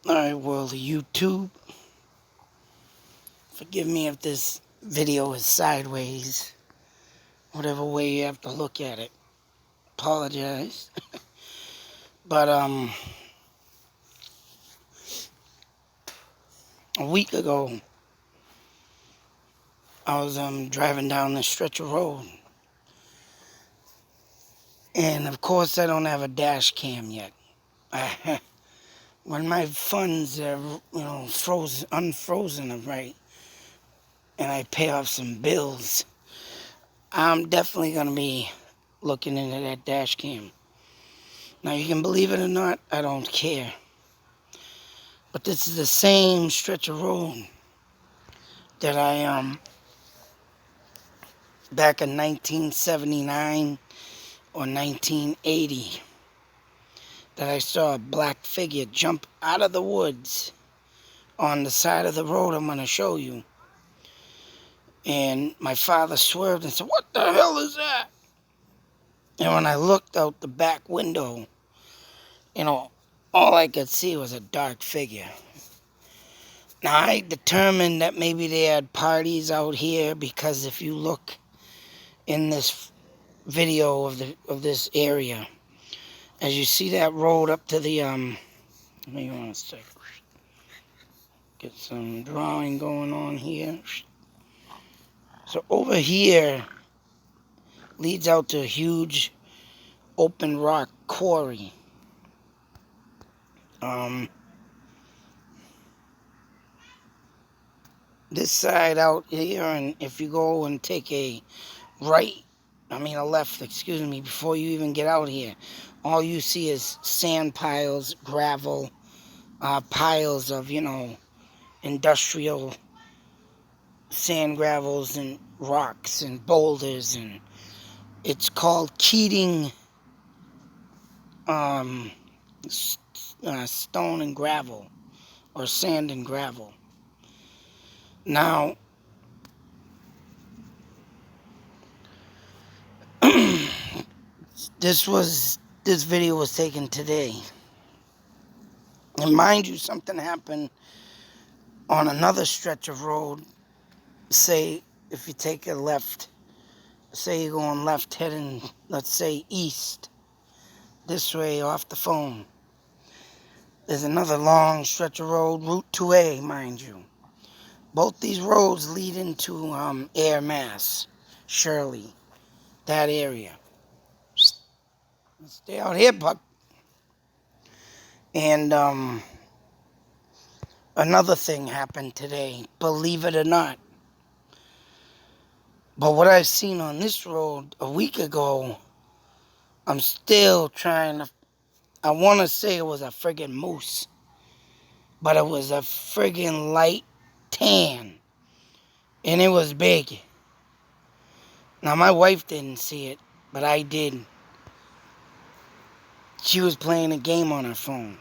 Alright, world of YouTube. Forgive me if this video is sideways. Whatever way you have to look at it. Apologize. But, a week ago, I was, driving down this stretch of road. And, of course, I don't have a dash cam yet. When my funds are, unfrozen, right, and I pay off some bills, I'm definitely going to be looking into that dash cam. Now, you can believe it or not, I don't care. But this is the same stretch of road that I, back in 1979 or 1980, that I saw a black figure jump out of the woods on the side of the road I'm going to show you. And my father swerved and said, "What the hell is that?" And when I looked out the back window, all I could see was a dark figure. Now, I determined that maybe they had parties out here because if you look in this video of this area, as you see that road up to the, maybe want to get some drawing going on here. So over here leads out to a huge open rock quarry. This side out here, and if you go and take a left, excuse me, before you even get out here, all you see is sand piles, gravel, piles of, industrial sand gravels and rocks and boulders, and it's called Keating stone and gravel, or sand and gravel. Now, this video was taken today. And mind you, something happened on another stretch of road. Say, if you take a left, say you're going left heading, let's say, east, this way off the phone. There's another long stretch of road, Route 2A, mind you. Both these roads lead into Air Mass, Shirley, that area. Stay out here, Buck. And another thing happened today, believe it or not. But what I've seen on this road a week ago, I'm still trying to, I want to say it was a friggin' moose, but it was a friggin' light tan, and it was big. Now, my wife didn't see it, but I did. She was playing a game on her phone.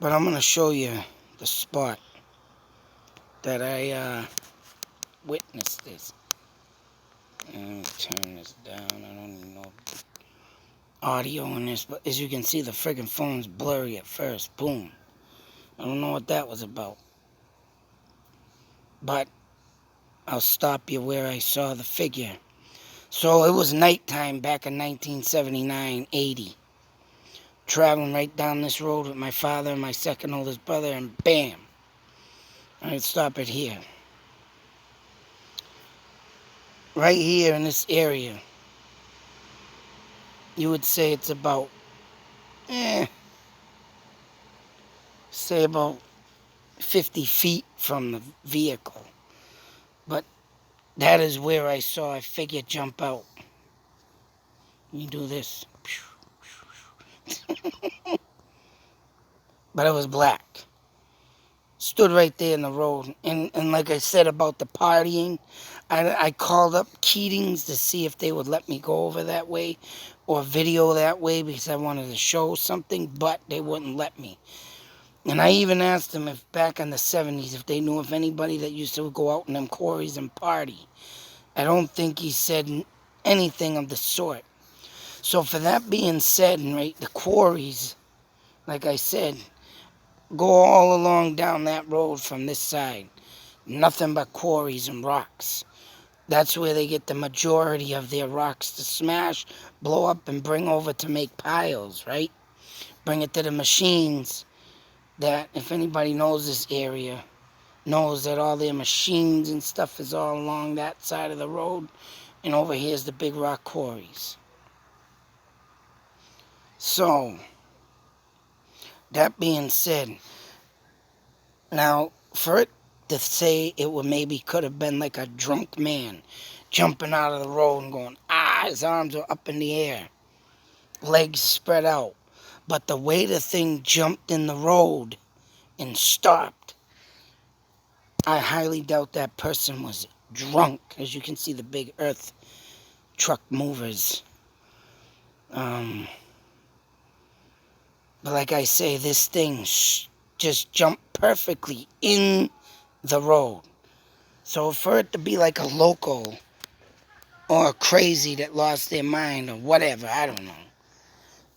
But I'm going to show you the spot that I witnessed this. Let me turn this down. I don't even know audio on this, but as you can see, the friggin' phone's blurry at first. Boom. I don't know what that was about. But I'll stop you where I saw the figure. So it was nighttime back in 1979-80. Traveling right down this road with my father and my second oldest brother, and bam. I'd stop it here. Right here in this area, you would say it's about, say about 50 feet from the vehicle. But that is where I saw a figure jump out. You do this. But it was black. Stood right there in the road. And like I said about the partying, I called up Keating's to see if they would let me go over that way or video that way because I wanted to show something, but they wouldn't let me. And I even asked them if back in the 70s if they knew of anybody that used to go out in them quarries and party. I don't think he said anything of the sort. So for that being said, right, the quarries like I said, go all along down that road from this side. Nothing but quarries and rocks. That's where they get the majority of their rocks to smash, blow up, and bring over to make piles, right? Bring it to the machines that, if anybody knows this area, knows that all their machines and stuff is all along that side of the road. And over here is the big rock quarries. So, that being said, now, for it to say it would maybe could have been like a drunk man jumping out of the road and going, his arms are up in the air, legs spread out. But the way the thing jumped in the road and stopped, I highly doubt that person was drunk. As you can see, the big earth truck movers. But like I say, this thing just jumped perfectly in the road. So for it to be like a local or a crazy that lost their mind or whatever, I don't know.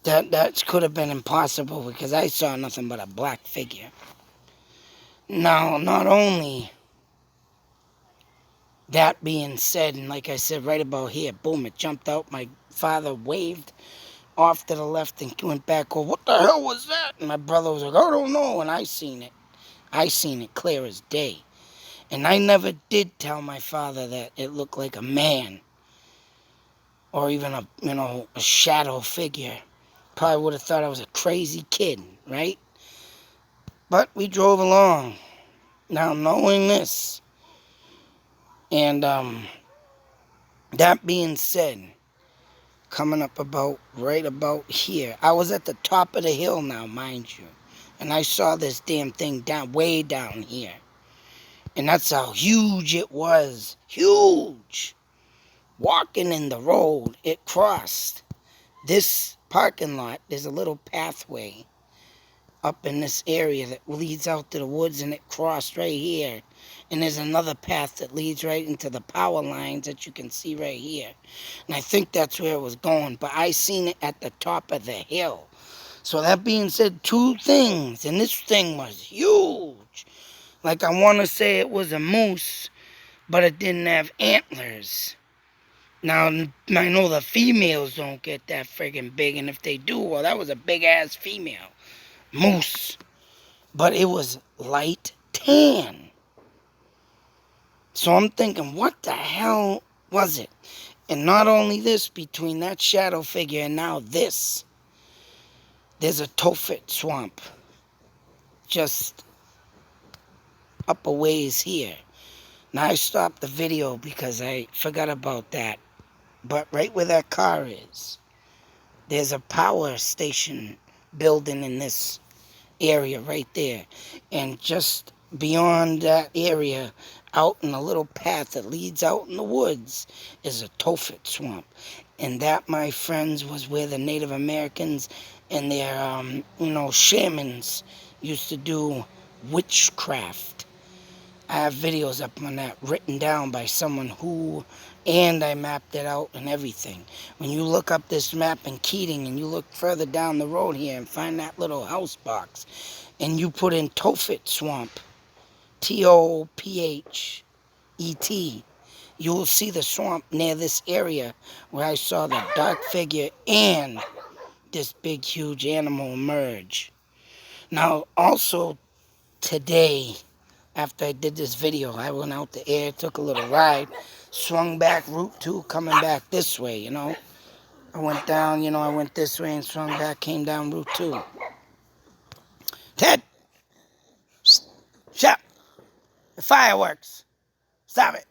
That could have been impossible because I saw nothing but a black figure. Now, not only that being said, and like I said, right about here, boom, it jumped out. My father waved off to the left and went back. Oh, what the hell was that? And my brother was like, I don't know. And I seen it. I seen it clear as day. And I never did tell my father that it looked like a man or even a shadow figure. Probably would have thought I was a crazy kid, right? But we drove along. Now, knowing this, and that being said, coming up right about here, I was at the top of the hill now, mind you, and I saw this damn thing way down here. And that's how huge it was. Huge. Walking in the road, it crossed this parking lot. There's a little pathway up in this area that leads out to the woods, and it crossed right here. And there's another path that leads right into the power lines that you can see right here. And I think that's where it was going, but I seen it at the top of the hill. So that being said, two things, and this thing was huge. Like, I want to say it was a moose, but it didn't have antlers. Now, I know the females don't get that friggin' big, and if they do, well, that was a big-ass female moose. But it was light tan. So I'm thinking, what the hell was it? And not only this, between that shadow figure and now this, there's a toefit swamp just up a ways here. Now, I stopped the video because I forgot about that. But right where that car is, there's a power station building in this area right there. And just beyond that area, out in a little path that leads out in the woods, is a toefit swamp. And that, my friends, was where the Native Americans and their, shamans used to do witchcraft. I have videos up on that written down by someone who, and I mapped it out and everything. When you look up this map in Keating and you look further down the road here and find that little house box and you put in toefit swamp, Toophet, you will see the swamp near this area where I saw the dark figure and this big huge animal emerge. Now, also today, after I did this video, I went out the air, took a little ride, swung back Route 2, coming back this way, I went down, I went this way and swung back, came down Route 2. Ted! Shut up! The fireworks! Stop it!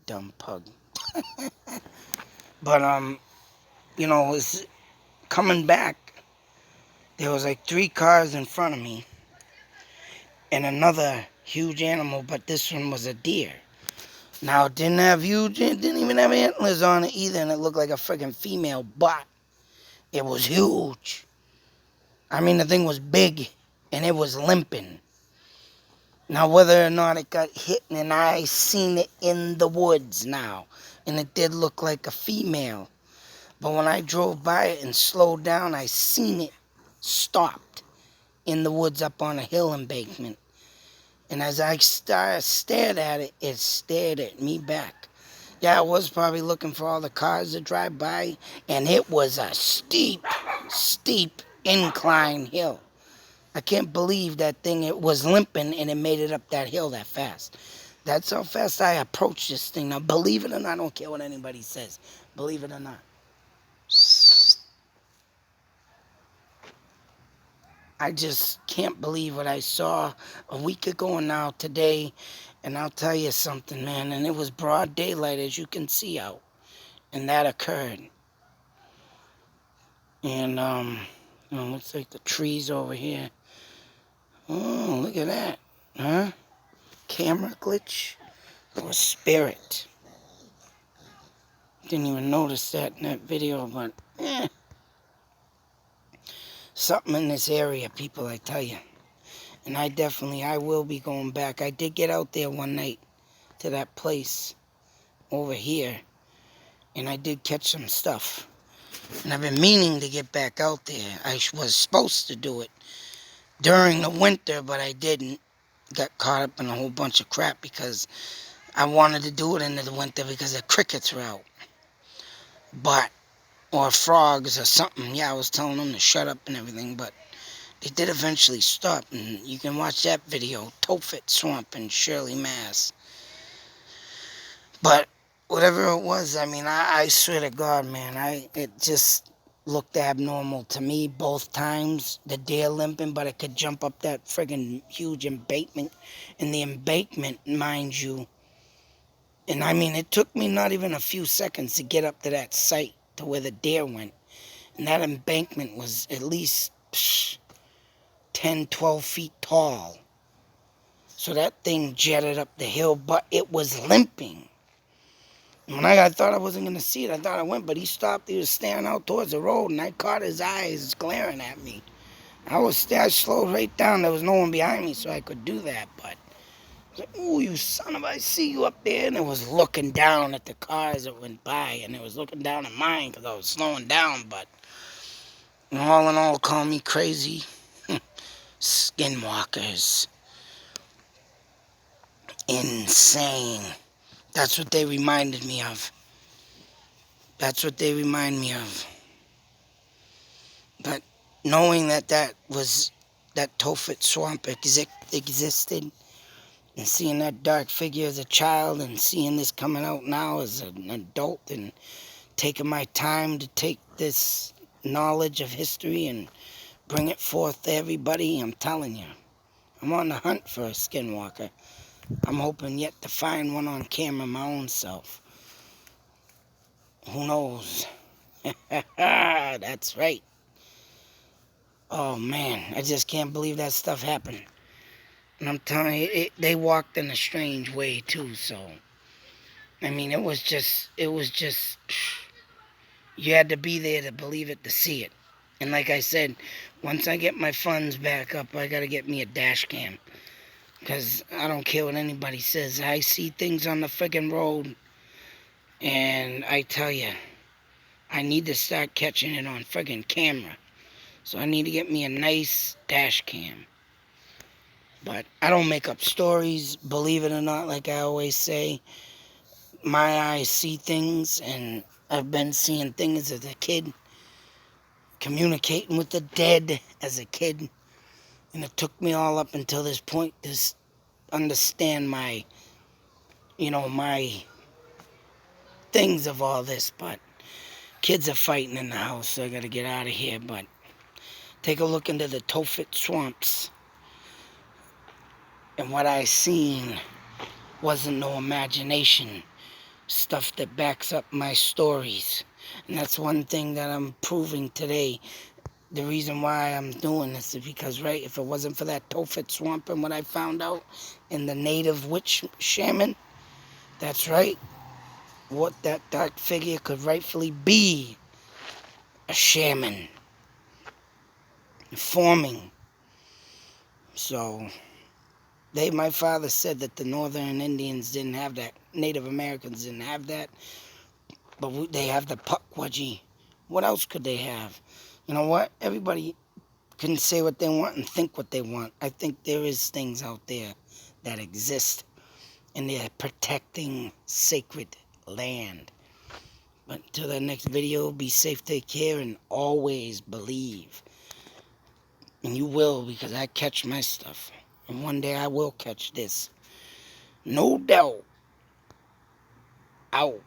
Dumb pug. But, was coming back, there was like 3 cars in front of me and another huge animal, but this one was a deer. Now, it didn't even have antlers on it either, and it looked like a freaking female, but it was huge. I mean, the thing was big, and it was limping. Now, whether or not it got hit, and I seen it in the woods now, and it did look like a female. But when I drove by it and slowed down, I seen it stopped in the woods up on a hill embankment. And as I stared at it, it stared at me back. Yeah, I was probably looking for all the cars that drive by, and it was a steep, steep incline hill. I can't believe that thing, it was limping and it made it up that hill that fast. That's how fast I approached this thing. Now, believe it or not, I don't care what anybody says. Believe it or not. I just can't believe what I saw a week ago and now today. And I'll tell you something, man. And it was broad daylight, as you can see out. And that occurred. And, looks like the trees over here. Oh, look at that. Huh? Camera glitch or spirit. Didn't even notice that in that video, but something in this area, people, I tell you. And I will be going back. I did get out there one night to that place over here, and I did catch some stuff. And I've been meaning to get back out there. I was supposed to do it during the winter, but I didn't. Got caught up in a whole bunch of crap because I wanted to do it in the winter because the crickets were out. Or frogs or something. Yeah, I was telling them to shut up and everything, but they did eventually stop. And you can watch that video, Toefit Swamp in Shirley, Mass. But whatever it was, I mean, I swear to God, man, it just looked abnormal to me both times. The deer limping, but it could jump up that friggin' huge embankment. And the embankment, mind you, and I mean, it took me not even a few seconds to get up to that site to where the deer went. And that embankment was at least 10, 12 feet tall. So that thing jetted up the hill, but it was limping. When I thought I wasn't going to see it, I thought I went, but he stopped. He was staring out towards the road, and I caught his eyes glaring at me. I slowed right down. There was no one behind me, so I could do that, but I was like, "Ooh, you son of a, I see you up there." And it was looking down at the cars that went by, and it was looking down at mine because I was slowing down, but all in all, call me crazy. Skinwalkers. Insane. That's what they reminded me of. That's what they remind me of. But knowing that that toefit swamp existed, and seeing that dark figure as a child, and seeing this coming out now as an adult, and taking my time to take this knowledge of history and bring it forth to everybody, I'm telling you, I'm on the hunt for a skinwalker. I'm hoping yet to find one on camera my own self. Who knows? That's right. Oh man, I just can't believe that stuff happened. And I'm telling you, they walked in a strange way too, so. I mean, it was just, you had to be there to believe it, to see it. And like I said, once I get my funds back up, I gotta get me a dash cam. Because I don't care what anybody says. I see things on the friggin' road, and I tell you, I need to start catching it on friggin' camera. So I need to get me a nice dash cam. But I don't make up stories, believe it or not, like I always say. My eyes see things, and I've been seeing things as a kid, communicating with the dead as a kid. And it took me all up until this point to understand my things of all this. But kids are fighting in the house, so I gotta get out of here. But take a look into the Toefit swamps. And what I seen wasn't no imagination. Stuff that backs up my stories. And that's one thing that I'm proving today. The reason why I'm doing this is because, right, if it wasn't for that Toefit swamp and what I found out in the native witch shaman, that's right, what that dark figure could rightfully be, a shaman, forming. So, my father said that the northern Indians didn't have that, Native Americans didn't have that, but they have the puckwudgie. What else could they have? You know what? Everybody can say what they want and think what they want. I think there is things out there that exist, and they're protecting sacred land. But until the next video, be safe, take care, and always believe. And you will, because I catch my stuff. And one day I will catch this. No doubt. Out.